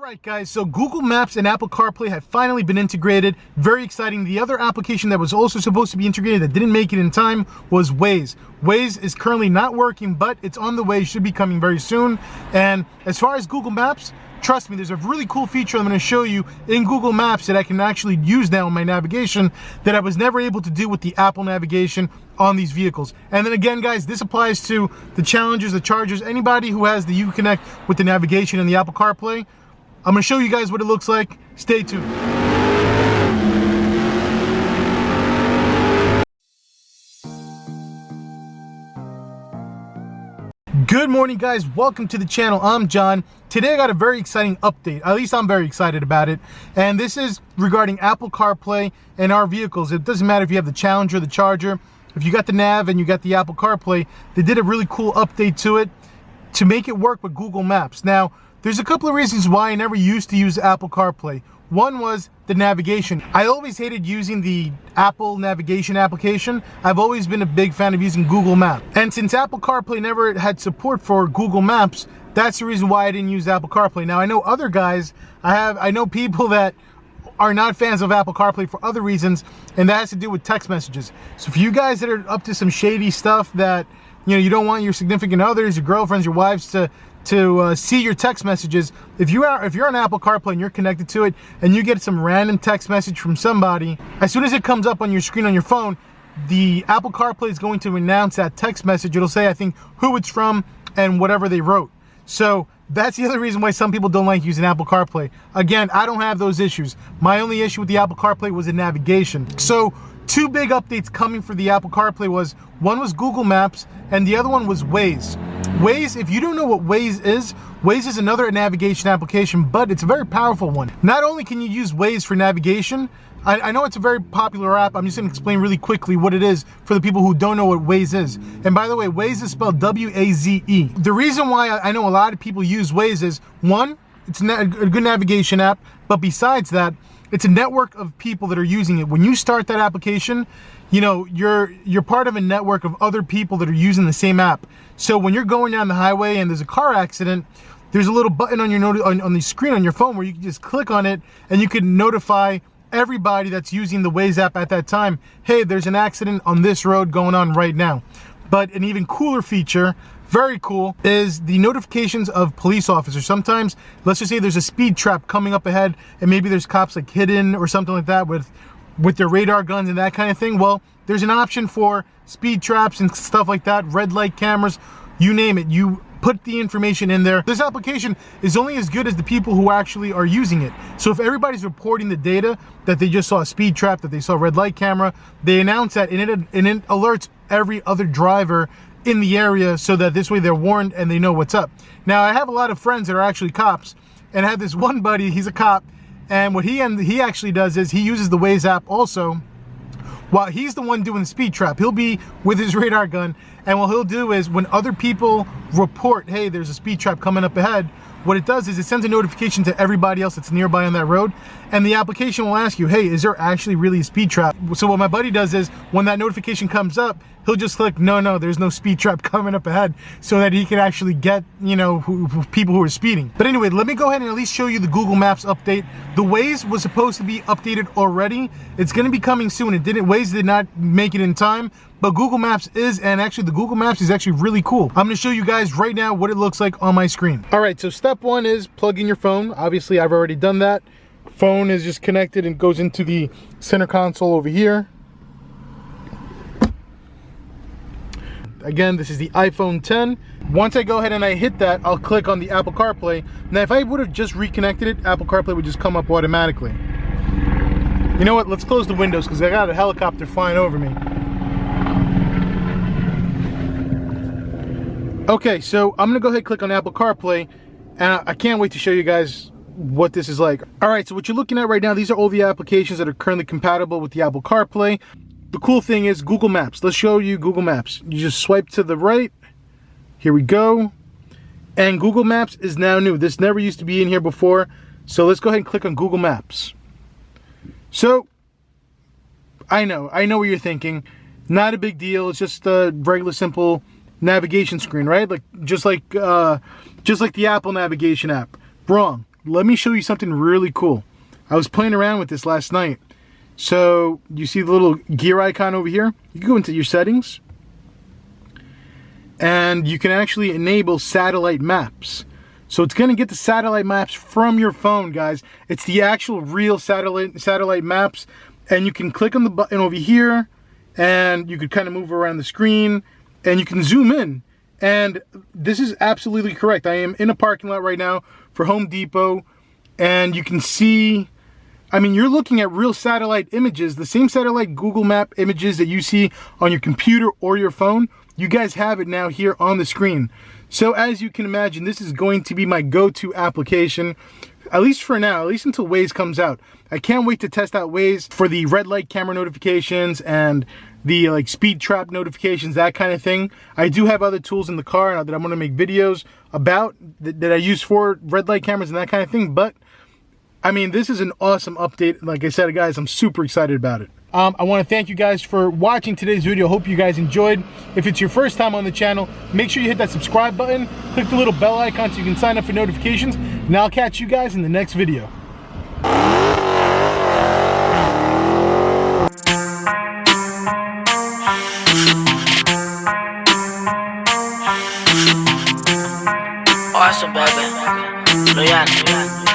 Alright guys, so Google Maps and Apple CarPlay have finally been integrated. Very exciting. The other application that was also supposed to be integrated that didn't make it in time was Waze. Waze is currently not working, but it's on the way, should be coming very soon. And as far as Google Maps, trust me, there's a really cool feature I'm going to show you in Google Maps that I can actually use now in my navigation that I was never able to do with the Apple navigation on these vehicles. And then again, guys, this applies to the Challengers, the Chargers, anybody who has the Uconnect with the navigation and the Apple CarPlay. I'm going to show you guys what it looks like. Stay tuned. Good morning, guys. Welcome to the channel. I'm John. Today I got a very exciting update. At least I'm very excited about it. And this is regarding Apple CarPlay and our vehicles. It doesn't matter if you have the Challenger, the Charger. If you got the Nav and you got the Apple CarPlay, they did a really cool update to it to make it work with Google Maps. Now, there's a couple of reasons why I never used to use Apple CarPlay. One was the navigation. I always hated using the Apple navigation application. I've always been a big fan of using Google Maps. And since Apple CarPlay never had support for Google Maps, that's the reason why I didn't use Apple CarPlay. Now I know other guys, I know people that are not fans of Apple CarPlay for other reasons, and that has to do with text messages. So for you guys that are up to some shady stuff that, you know, you don't want your significant others, your girlfriends, your wives to see your text messages, if you're on Apple CarPlay and you're connected to it and you get some random text message from somebody, as soon as it comes up on your screen on your phone, the Apple CarPlay is going to announce that text message. It'll say, I think, who it's from and whatever they wrote. So that's the other reason why some people don't like using Apple CarPlay. Again, I don't have those issues. My only issue with the Apple CarPlay was the navigation. So two big updates coming for the Apple CarPlay was, one was Google Maps and the other one was Waze. Waze, if you don't know what Waze is another navigation application, but it's a very powerful one. Not only can you use Waze for navigation, I know it's a very popular app. I'm just going to explain really quickly what it is for the people who don't know what Waze is. And by the way, Waze is spelled W-A-Z-E. The reason why I know a lot of people use Waze is, one, it's a good navigation app, but besides that, it's a network of people that are using it. When you start that application, you know, you're part of a network of other people that are using the same app. So when you're going down the highway and there's a car accident, there's a little button on your on the screen on your phone where you can just click on it and you can notify everybody that's using the Waze app at that time, hey, there's an accident on this road going on right now. But an even cooler feature, very cool, is the notifications of police officers. Sometimes, let's just say there's a speed trap coming up ahead and maybe there's cops like hidden or something like that with their radar guns and that kind of thing. Well, there's an option for speed traps and stuff like that, red light cameras, you name it. You put the information in there. This application is only as good as the people who actually are using it. So if everybody's reporting the data that they just saw a speed trap, that they saw a red light camera, they announce that and it alerts every other driver in the area so that this way they're warned and they know what's up. Now, I have a lot of friends that are actually cops, and I have this one buddy, he's a cop, and what he actually does is he uses the Waze app also. While he's the one doing the speed trap, he'll be with his radar gun, and what he'll do is when other people report, hey, there's a speed trap coming up ahead, what it does is it sends a notification to everybody else that's nearby on that road, and the application will ask you, hey, is there actually really a speed trap? So what my buddy does is when that notification comes up, he'll just click, no, there's no speed trap coming up ahead, so that he can actually get, you know, people who are speeding. But anyway, let me go ahead and at least show you the Google Maps update. The Waze was supposed to be updated already. It's going to be coming soon. Waze did not make it in time, but Google Maps is, and actually the Google Maps is actually really cool. I'm going to show you guys right now what it looks like on my screen. All right, so step one is plug in your phone. Obviously, I've already done that. Phone is just connected and goes into the center console over here. Again, this is the iPhone 10. Once I go ahead and I hit that, I'll click on the Apple CarPlay. Now, if I would have just reconnected it, Apple CarPlay would just come up automatically. You know what? Let's close the windows because I got a helicopter flying over me. Okay, so I'm gonna go ahead and click on Apple CarPlay, and I can't wait to show you guys what this is like. All right, so what you're looking at right now, these are all the applications that are currently compatible with the Apple CarPlay. The cool thing is Google Maps. Let's show you Google Maps. You just swipe to the right. Here we go. And Google Maps is now new. This never used to be in here before. So let's go ahead and click on Google Maps. So, I know what you're thinking. Not a big deal. It's just a regular, simple navigation screen, right? Just like the Apple navigation app. Wrong. let me show you something really cool. I was playing around with this last night. So you see the little gear icon over here? You can go into your settings and you can actually enable satellite maps. So it's going to get the satellite maps from your phone, guys. It's the actual real satellite maps, and you can click on the button over here and you could kind of move around the screen and you can zoom in. And this is absolutely correct. I am in a parking lot right now for Home Depot, and you can see, I mean, you're looking at real satellite images, the same satellite Google Map images that you see on your computer or your phone. You guys have it now here on the screen. So as you can imagine, this is going to be my go-to application, at least for now, at least until Waze comes out. I can't wait to test out Waze for the red light camera notifications and the like speed trap notifications, that kind of thing. I do have other tools in the car that I'm going to make videos about that I use for red light cameras and that kind of thing. But I mean, this is an awesome update. Like I said, guys, I'm super excited about it. I want to thank you guys for watching today's video. Hope you guys enjoyed. If it's your first time on the channel, make sure you hit that subscribe button, click the little bell icon so you can sign up for notifications, and I'll catch you guys in the next video. Awesome, baby. Loyal.